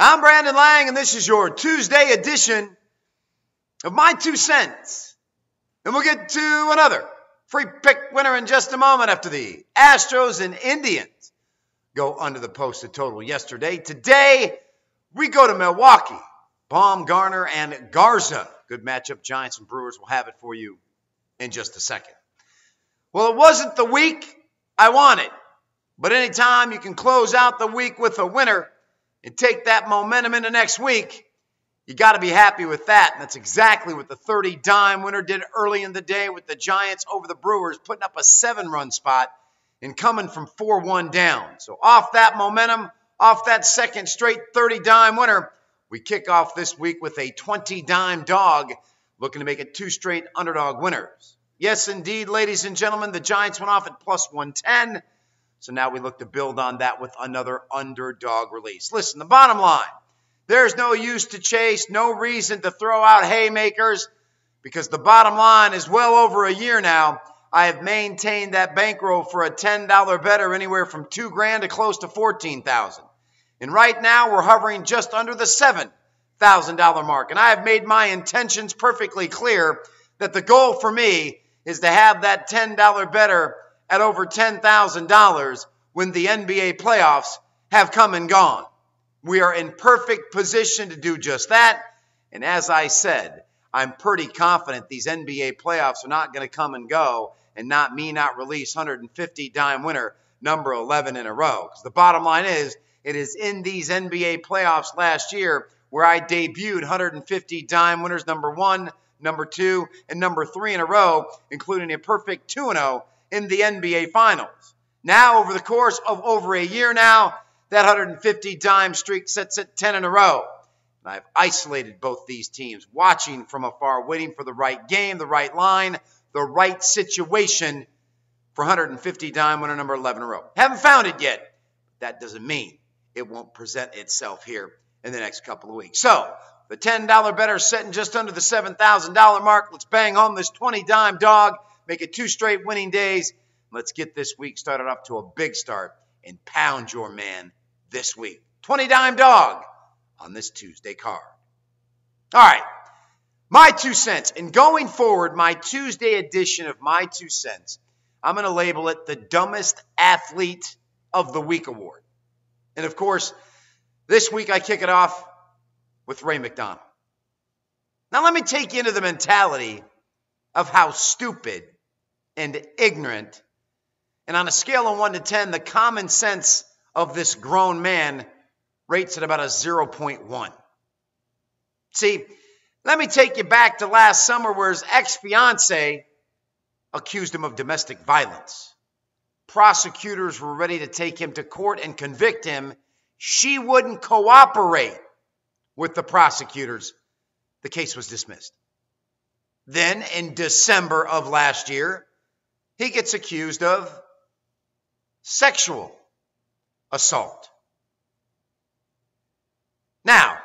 I'm Brandon Lang, and this is your Tuesday edition of My 2 Cents. And we'll get to another free pick winner in just a moment after the Astros and Indians go under the posted total yesterday. Today, we go to Milwaukee. Baumgartner and Garza. Good matchup. Giants and Brewers will have it for you in just a second. Well, it wasn't the week I wanted, but anytime you can close out the week with a winner and take that momentum into next week, you got to be happy with that. And that's exactly what the 30-dime winner did early in the day with the Giants over the Brewers, putting up a 7-run spot and coming from 4-1 down. So off that momentum, off that second straight 30-dime winner, we kick off this week with a 20-dime dog looking to make it 2 straight underdog winners. Yes, indeed, ladies and gentlemen, the Giants went off at plus 110. So now we look to build on that with another underdog release. Listen, the bottom line, there's no use to chase, no reason to throw out haymakers, because the bottom line is well over a year now, I have maintained that bankroll for a $10 better anywhere from $2,000 to close to $14,000. And right now we're hovering just under the $7,000 mark. And I have made my intentions perfectly clear that the goal for me is to have that $10 better at over $10,000 when the NBA playoffs have come and gone. We are in perfect position to do just that. And as I said, I'm pretty confident these NBA playoffs are not going to come and go and not release 150-dime winner number 11 in a row. Because the bottom line is, it is in these NBA playoffs last year where I debuted 150-dime winners number 1, number 2, and number 3 in a row, including a perfect 2-0 in the NBA Finals. Now, over the course of over a year now, that 150-dime streak sits at 10 in a row. And I've isolated both these teams, watching from afar, waiting for the right game, the right line, the right situation for 150-dime winner number 11 in a row. Haven't found it yet. That doesn't mean it won't present itself here in the next couple of weeks. So, the $10 better setting just under the $7,000 mark. Let's bang home this 20-dime dog, make it 2 straight winning days. Let's get this week started off to a big start and pound your man this week. 20-dime dog on this Tuesday card. All right, my 2 cents. And going forward, my Tuesday edition of My 2 Cents, I'm going to label it the Dumbest Athlete of the Week Award. And of course, this week I kick it off with Ray McDonald. Now let me take you into the mentality of how stupid and ignorant, and on a scale of 1 to 10, the common sense of this grown man rates at about a 0.1. See, let me take you back to last summer where his ex-fiancée accused him of domestic violence. Prosecutors were ready to take him to court and convict him. She wouldn't cooperate with the prosecutors. The case was dismissed. Then, in December of last year, he gets accused of sexual assault. Now,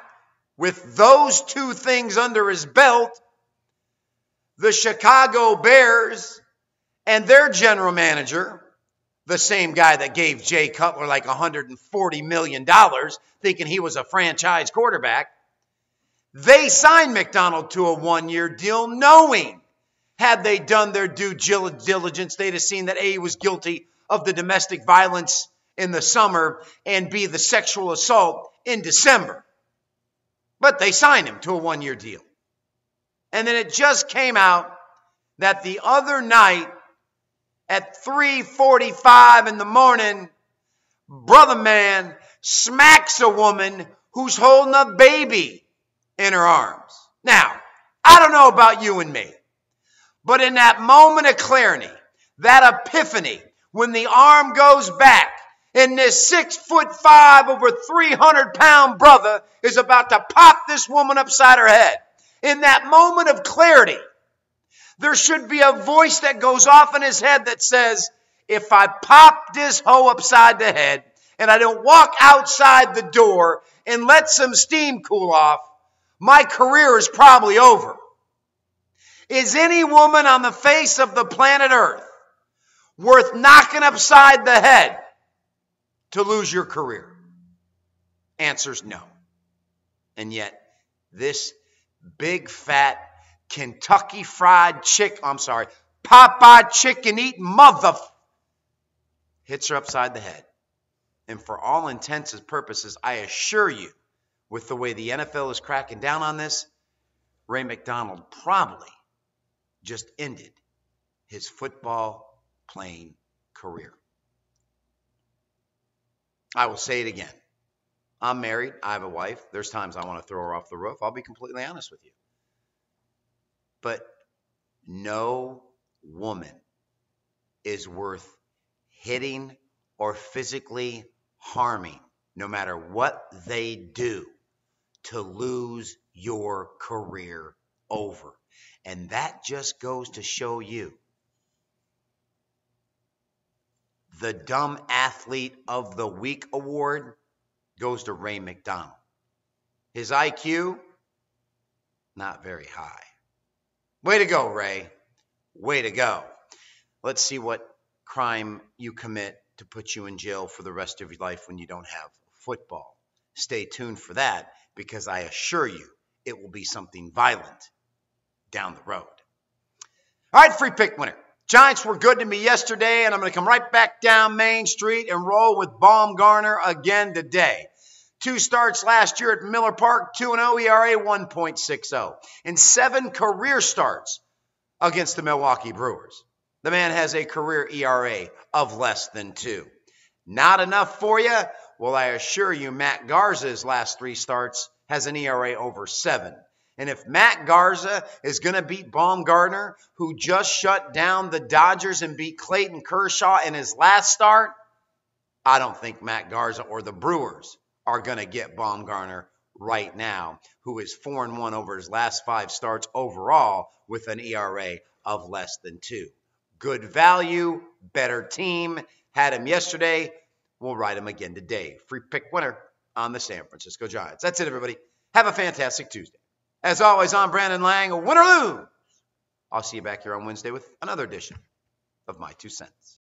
with those 2 things under his belt, the Chicago Bears and their general manager, the same guy that gave Jay Cutler like $140 million, thinking he was a franchise quarterback, they signed McDonald to a 1-year deal knowing had they done their due diligence, they'd have seen that A, he was guilty of the domestic violence in the summer, and B, the sexual assault in December. But they signed him to a 1-year deal. And then it just came out that the other night at 3:45 in the morning, brother man smacks a woman who's holding a baby in her arms. Now, I don't know about you and me, but in that moment of clarity, that epiphany, when the arm goes back and this 6'5", over 300-pound brother is about to pop this woman upside her head, in that moment of clarity, there should be a voice that goes off in his head that says, if I pop this hoe upside the head and I don't walk outside the door and let some steam cool off, my career is probably over. Is any woman on the face of the planet Earth worth knocking upside the head to lose your career? Answer's no. And yet, this big fat Kentucky Fried Chicken, Popeye chicken eating mother hits her upside the head. And for all intents and purposes, I assure you, with the way the NFL is cracking down on this, Ray McDonald probably just ended his football playing career. I will say it again. I'm married. I have a wife. There's times I want to throw her off the roof. I'll be completely honest with you. But no woman is worth hitting or physically harming, no matter what they do, to lose your career over. And that just goes to show you the Dumb Athlete of the Week award goes to Ray McDonald. His IQ, not very high. Way to go, Ray. Way to go. Let's see what crime you commit to put you in jail for the rest of your life when you don't have football. Stay tuned for that, because I assure you it will be something violent down the road. All right, free pick winner. Giants were good to me yesterday, and I'm going to come right back down Main Street and roll with Baumgartner again today. 2 starts last year at Miller Park, 2-0 ERA, 1.60. And 7 career starts against the Milwaukee Brewers. The man has a career ERA of less than 2. Not enough for you? Well, I assure you, Matt Garza's last 3 starts has an ERA over 7. And if Matt Garza is going to beat Baumgartner, who just shut down the Dodgers and beat Clayton Kershaw in his last start, I don't think Matt Garza or the Brewers are going to get Baumgartner right now, who is 4-1 over his last 5 starts overall with an ERA of less than 2. Good value, better team. Had him yesterday. We'll ride him again today. Free pick winner on the San Francisco Giants. That's it, everybody. Have a fantastic Tuesday. As always, I'm Brandon Lang. Win or lose, I'll see you back here on Wednesday with another edition of My 2 Cents.